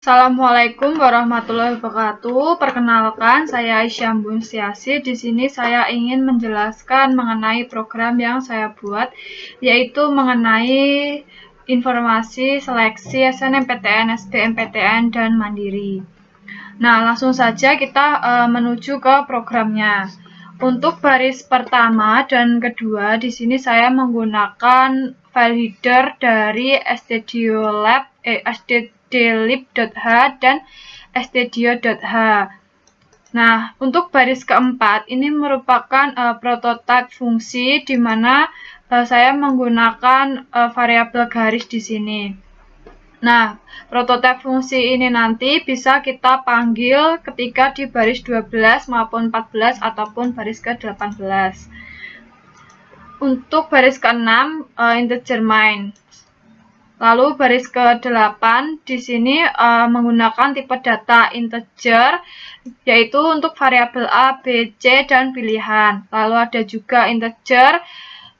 Assalamualaikum warahmatullahi wabarakatuh. Perkenalkan, saya Aisyah Bunsiasi. Di sini saya ingin menjelaskan mengenai program yang saya buat, yaitu mengenai informasi seleksi SNMPTN, SBMPTN, dan Mandiri. Nah, langsung saja kita menuju ke programnya. Untuk baris pertama dan kedua, di sini saya menggunakan file header dari stdlib.h dan stdio.h. Nah, untuk baris keempat, ini merupakan prototipe fungsi di mana saya menggunakan variabel garis di sini. Nah, prototipe fungsi ini nanti bisa kita panggil ketika di baris 12 maupun 14 ataupun baris ke-18. Untuk baris ke-6, integer main. Lalu baris ke-8 di sini menggunakan tipe data integer, yaitu untuk variabel A, B, C, dan pilihan. Lalu ada juga integer,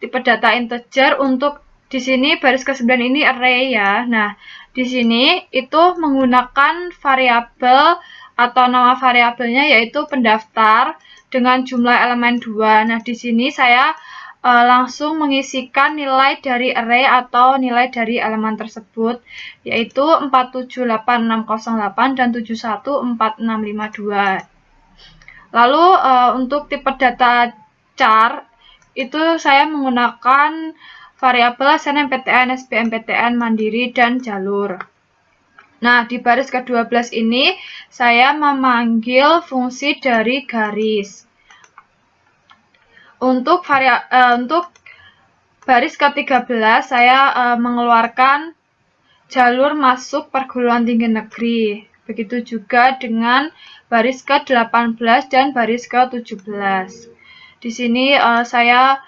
tipe data integer untuk di sini baris ke-9 ini array ya. Nah, di sini itu menggunakan variabel atau nama variabelnya yaitu pendaftar dengan jumlah elemen 2. Nah, di sini saya langsung mengisikan nilai dari array atau nilai dari elemen tersebut, yaitu 478608 dan 714652. Lalu untuk tipe data char itu saya menggunakan variabel SNMPTN, SBMPTN, Mandiri, dan jalur. Nah, di baris ke-12 ini saya memanggil fungsi dari garis. Untuk baris ke-13 saya mengeluarkan jalur masuk perguruan tinggi negeri. Begitu juga dengan baris ke-18 dan baris ke-17. Di sini saya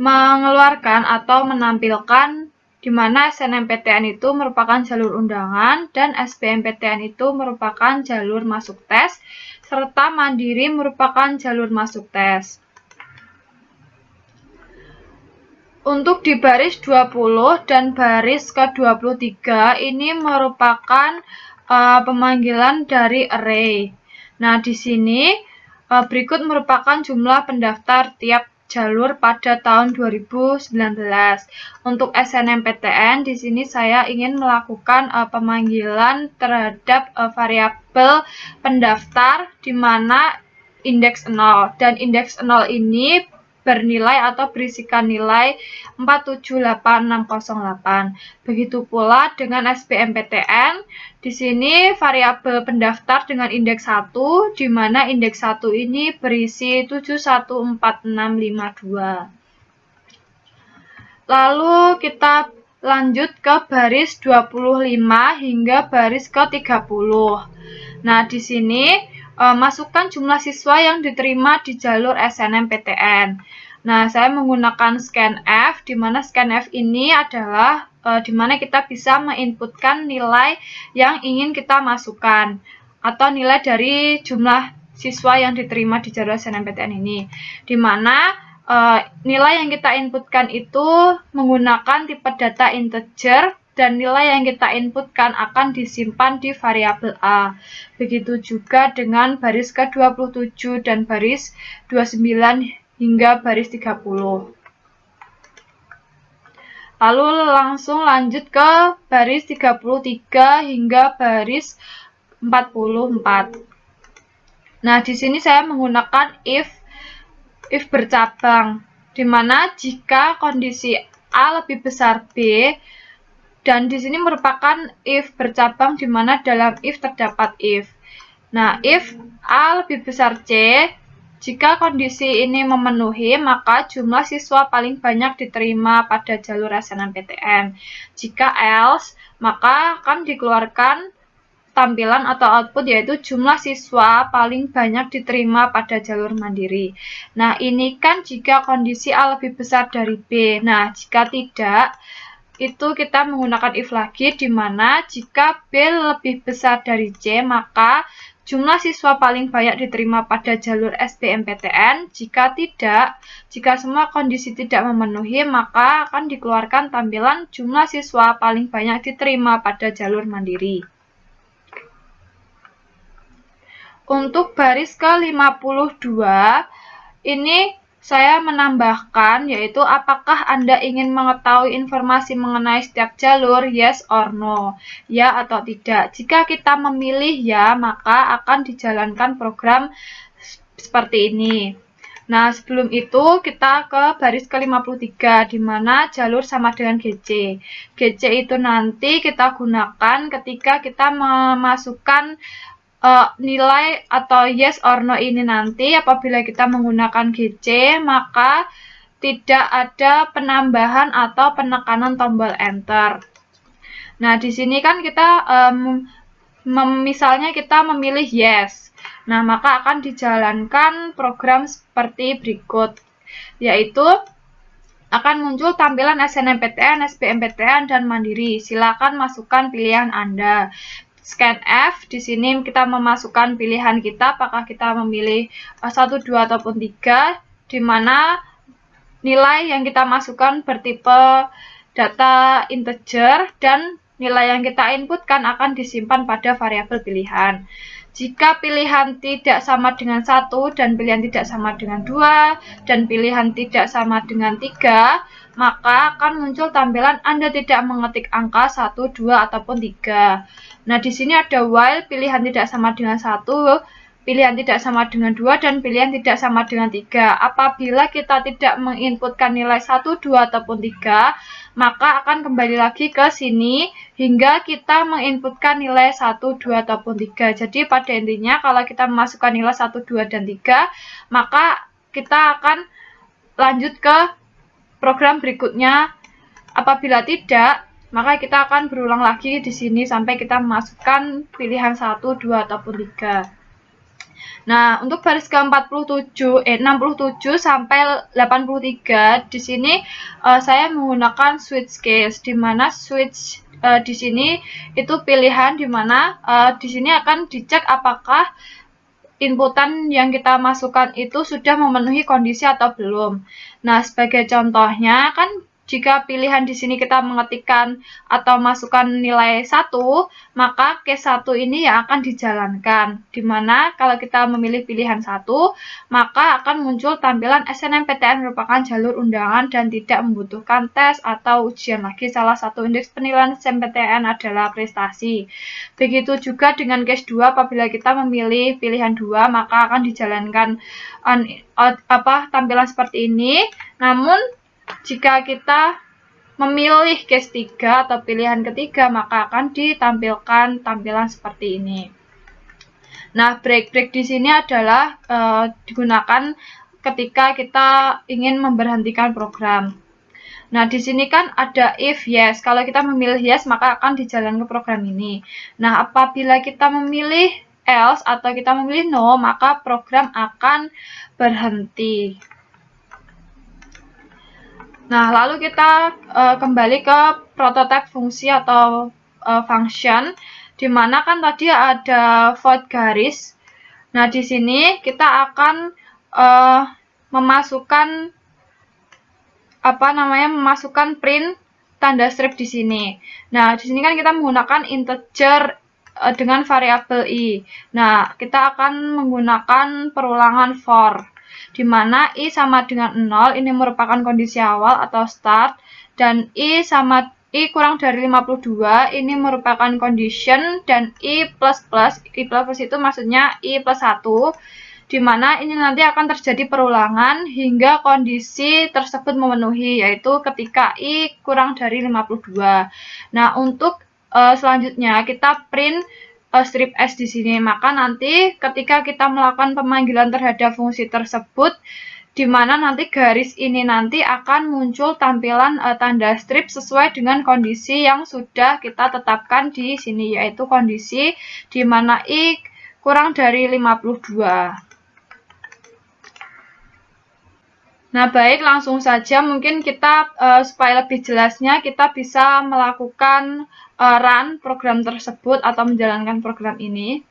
mengeluarkan atau menampilkan di mana SNMPTN itu merupakan jalur undangan dan SBMPTN itu merupakan jalur masuk tes, serta Mandiri merupakan jalur masuk tes. Untuk di baris 20 dan baris ke-23 ini merupakan pemanggilan dari array. Nah, di sini berikut merupakan jumlah pendaftar tiap jalur pada tahun 2019. Untuk SNMPTN di sini saya ingin melakukan pemanggilan terhadap variabel pendaftar di mana indeks 0 dan indeks 0 ini bernilai atau berisikan nilai 478608. Begitu pula dengan SBMPTN, di sini variabel pendaftar dengan indeks 1, di mana indeks 1 ini berisi 714652. Lalu kita lanjut ke baris 25 hingga baris ke-30. Nah, di sini masukkan jumlah siswa yang diterima di jalur SNMPTN. Nah, saya menggunakan scanf, di mana scanf ini adalah di mana kita bisa menginputkan nilai yang ingin kita masukkan atau nilai dari jumlah siswa yang diterima di jalur SNMPTN ini, di mana nilai yang kita inputkan itu menggunakan tipe data integer dan nilai yang kita inputkan akan disimpan di variabel A. Begitu juga dengan baris ke-27 dan baris 29 hingga baris 30. Lalu langsung lanjut ke baris 33 hingga baris 44. Nah, di sini saya menggunakan if bercabang, di mana jika kondisi A lebih besar B, dan di sini merupakan if bercabang di mana dalam if terdapat if. Nah, if A lebih besar C, jika kondisi ini memenuhi, maka jumlah siswa paling banyak diterima pada jalur SNMPTN. Jika else, maka akan dikeluarkan tampilan atau output yaitu jumlah siswa paling banyak diterima pada jalur Mandiri. Nah, ini kan jika kondisi A lebih besar dari B. Nah, jika tidak, itu kita menggunakan if lagi, di mana jika B lebih besar dari C, maka jumlah siswa paling banyak diterima pada jalur SBMPTN. Jika tidak, jika semua kondisi tidak memenuhi, maka akan dikeluarkan tampilan jumlah siswa paling banyak diterima pada jalur Mandiri. untuk baris ke-52 ini saya menambahkan, yaitu apakah Anda ingin mengetahui informasi mengenai setiap jalur, yes or no, ya atau tidak. Jika kita memilih ya, maka akan dijalankan program seperti ini. Nah, sebelum itu kita ke baris ke-53, di mana jalur sama dengan GC. GC itu nanti kita gunakan ketika kita memasukkan nilai atau yes or no ini nanti. Apabila kita menggunakan GC, maka tidak ada penambahan atau penekanan tombol enter. Nah, di sini kan kita misalnya kita memilih yes. Nah, maka akan dijalankan program seperti berikut, yaitu akan muncul tampilan SNMPTN, SBMPTN, dan Mandiri. Silakan masukkan pilihan Anda. Scan F, di sini kita memasukkan pilihan kita, apakah kita memilih 1, 2, ataupun 3, di mana nilai yang kita masukkan bertipe data integer, dan nilai yang kita inputkan akan disimpan pada variabel pilihan. Jika pilihan tidak sama dengan 1, dan pilihan tidak sama dengan 2, dan pilihan tidak sama dengan 3, maka akan muncul tampilan Anda tidak mengetik angka 1, 2, ataupun 3. Nah, di sini ada while pilihan tidak sama dengan 1, pilihan tidak sama dengan 2, dan pilihan tidak sama dengan 3. Apabila kita tidak menginputkan nilai 1, 2, ataupun 3, maka akan kembali lagi ke sini hingga kita menginputkan nilai 1, 2, ataupun 3. Jadi pada intinya kalau kita memasukkan nilai 1, 2, dan 3, maka kita akan lanjut ke program berikutnya. Apabila tidak, maka kita akan berulang lagi di sini sampai kita memasukkan pilihan 1, 2, ataupun 3. Nah, untuk baris ke-67 sampai 83 di sini saya menggunakan switch case, di mana switch di sini itu pilihan di mana di sini akan dicek apakah inputan yang kita masukkan itu sudah memenuhi kondisi atau belum. Nah, sebagai contohnya kan jika pilihan di sini kita mengetikkan atau masukkan nilai 1, maka case 1 ini yang akan dijalankan. Dimana kalau kita memilih pilihan 1, maka akan muncul tampilan SNMPTN merupakan jalur undangan dan tidak membutuhkan tes atau ujian lagi. Salah satu indeks penilaian SNMPTN adalah prestasi. Begitu juga dengan case 2, apabila kita memilih pilihan 2, maka akan dijalankan tampilan seperti ini. Namun jika kita memilih case 3 atau pilihan ketiga, maka akan ditampilkan tampilan seperti ini. Nah, break di sini adalah digunakan ketika kita ingin memberhentikan program. Nah, di sini kan ada if yes. Kalau kita memilih yes, maka akan dijalankan program ini. Nah, apabila kita memilih else atau kita memilih no, maka program akan berhenti. Nah, lalu kita kembali ke prototipe fungsi atau function, di mana kan tadi ada void garis. Nah, di sini kita akan memasukkan print tanda strip di sini. Nah, di sini kan kita menggunakan integer dengan variabel i. Nah, kita akan menggunakan perulangan for, di mana i sama dengan 0, ini merupakan kondisi awal atau start, dan i kurang dari 52, ini merupakan condition, dan i plus itu maksudnya i plus 1, di mana ini nanti akan terjadi perulangan hingga kondisi tersebut memenuhi, yaitu ketika i kurang dari 52. Nah, untuk selanjutnya kita print strip S di sini, maka nanti ketika kita melakukan pemanggilan terhadap fungsi tersebut, di mana nanti garis ini nanti akan muncul tampilan tanda strip sesuai dengan kondisi yang sudah kita tetapkan di sini, yaitu kondisi di mana i kurang dari 52. Nah, baik, langsung saja mungkin kita supaya lebih jelasnya kita bisa melakukan run program tersebut atau menjalankan program ini.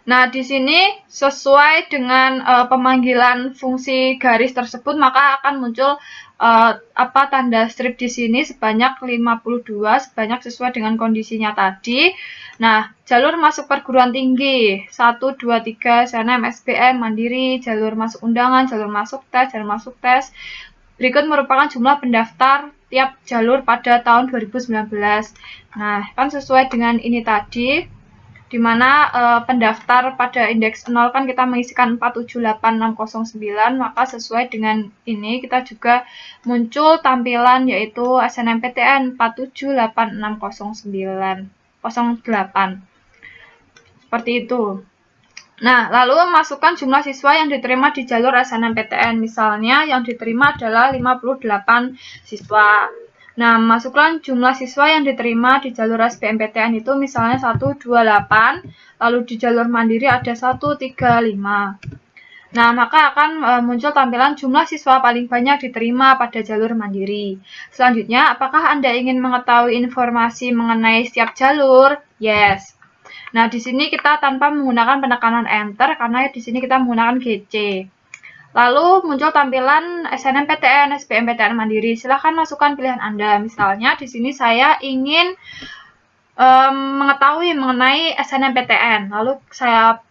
Nah, di sini sesuai dengan pemanggilan fungsi garis tersebut, maka akan muncul tanda strip di sini sebanyak 52, sebanyak sesuai dengan kondisinya tadi. Nah, jalur masuk perguruan tinggi 1, 2, 3 SNM, SBM, Mandiri, jalur masuk undangan, jalur masuk tes. Berikut merupakan jumlah pendaftar tiap jalur pada tahun 2019. Nah, kan sesuai dengan ini tadi, di mana pendaftar pada indeks 0 kan kita mengisikan 478609, maka sesuai dengan ini kita juga muncul tampilan yaitu SNMPTN 47860908. Seperti itu. Nah, lalu masukkan jumlah siswa yang diterima di jalur SNMPTN. Misalnya yang diterima adalah 58 siswa. Nah, masukkan jumlah siswa yang diterima di jalur SBMPTN itu misalnya 128, lalu di jalur mandiri ada 135. Nah, maka akan muncul tampilan jumlah siswa paling banyak diterima pada jalur mandiri. Selanjutnya, apakah Anda ingin mengetahui informasi mengenai setiap jalur? Yes. Nah, di sini kita tanpa menggunakan penekanan Enter, karena di sini kita menggunakan GC. Lalu muncul tampilan SNMPTN, SBMPTN Mandiri. Silahkan masukkan pilihan Anda. Misalnya di sini saya ingin mengetahui mengenai SNMPTN. Lalu saya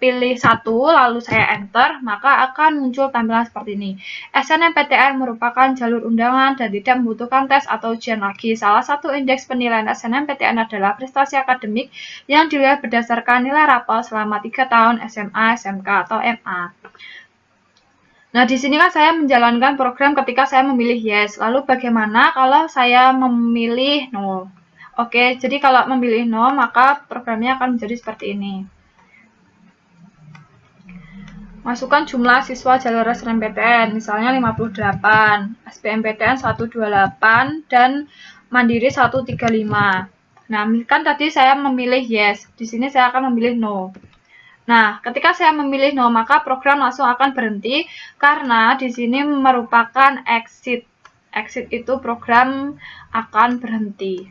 pilih satu, lalu saya enter, maka akan muncul tampilan seperti ini. SNMPTN merupakan jalur undangan dan tidak membutuhkan tes atau ujian lagi. Salah satu indeks penilaian SNMPTN adalah prestasi akademik yang dilihat berdasarkan nilai rapor selama 3 tahun SMA, SMK, atau MA. Nah, di sini kan saya menjalankan program ketika saya memilih yes. Lalu bagaimana kalau saya memilih no? Oke, jadi kalau memilih no, maka programnya akan menjadi seperti ini. Masukkan jumlah siswa jalur SNMPTN, misalnya 58, SBMPTN 128, dan Mandiri 135. Nah, kan tadi saya memilih yes, di sini saya akan memilih no. Nah, ketika saya memilih no, maka program langsung akan berhenti karena di sini merupakan exit. Exit itu program akan berhenti.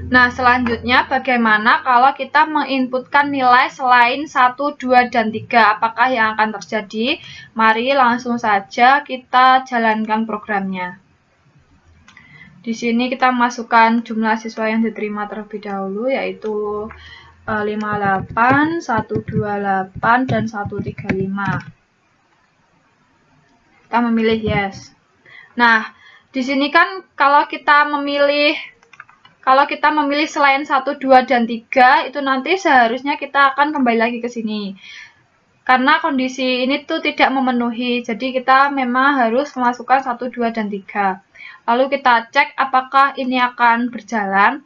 Nah, selanjutnya bagaimana kalau kita menginputkan nilai selain 1, 2, dan 3? Apakah yang akan terjadi? Mari langsung saja kita jalankan programnya. Di sini kita masukkan jumlah siswa yang diterima terlebih dahulu, yaitu 58, 128, dan 135. Kita memilih yes. Nah, di sini kan kalau kita memilih selain 1, 2, dan 3, itu nanti seharusnya kita akan kembali lagi ke sini. Karena kondisi ini tuh tidak memenuhi, jadi kita memang harus memasukkan 1, 2, dan 3. Lalu kita cek apakah ini akan berjalan.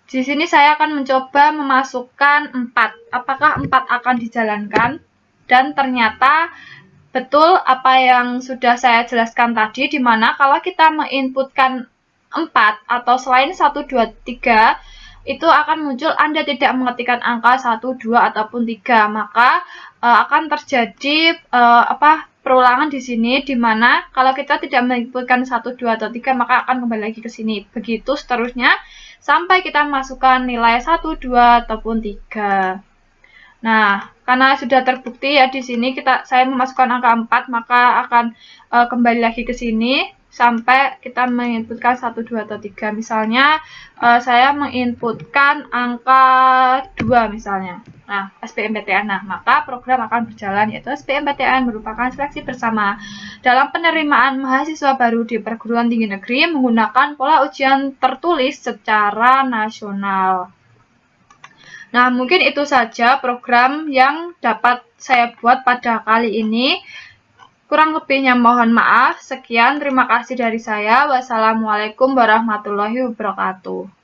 Di sini saya akan mencoba memasukkan 4. Apakah 4 akan dijalankan? Dan ternyata betul apa yang sudah saya jelaskan tadi, di mana kalau kita menginputkan 4 atau selain 1, 2, 3, itu akan muncul Anda tidak mengetikkan angka 1, 2, ataupun 3. Maka akan terjadi perulangan di sini, di mana kalau kita tidak menginputkan 1, 2, atau 3, maka akan kembali lagi ke sini. Begitu seterusnya sampai kita masukkan nilai 1, 2, ataupun 3. Nah, karena sudah terbukti ya di sini saya memasukkan angka 4, maka akan kembali lagi ke sini sampai kita menginputkan 1, 2, atau 3. Misalnya saya menginputkan angka 2 misalnya. Nah, SBMPTN. Nah, maka program akan berjalan, yaitu SBMPTN merupakan seleksi bersama dalam penerimaan mahasiswa baru di perguruan tinggi negeri menggunakan pola ujian tertulis secara nasional. Nah, mungkin itu saja program yang dapat saya buat pada kali ini. Kurang lebihnya mohon maaf. Sekian, terima kasih dari saya. Wassalamualaikum warahmatullahi wabarakatuh.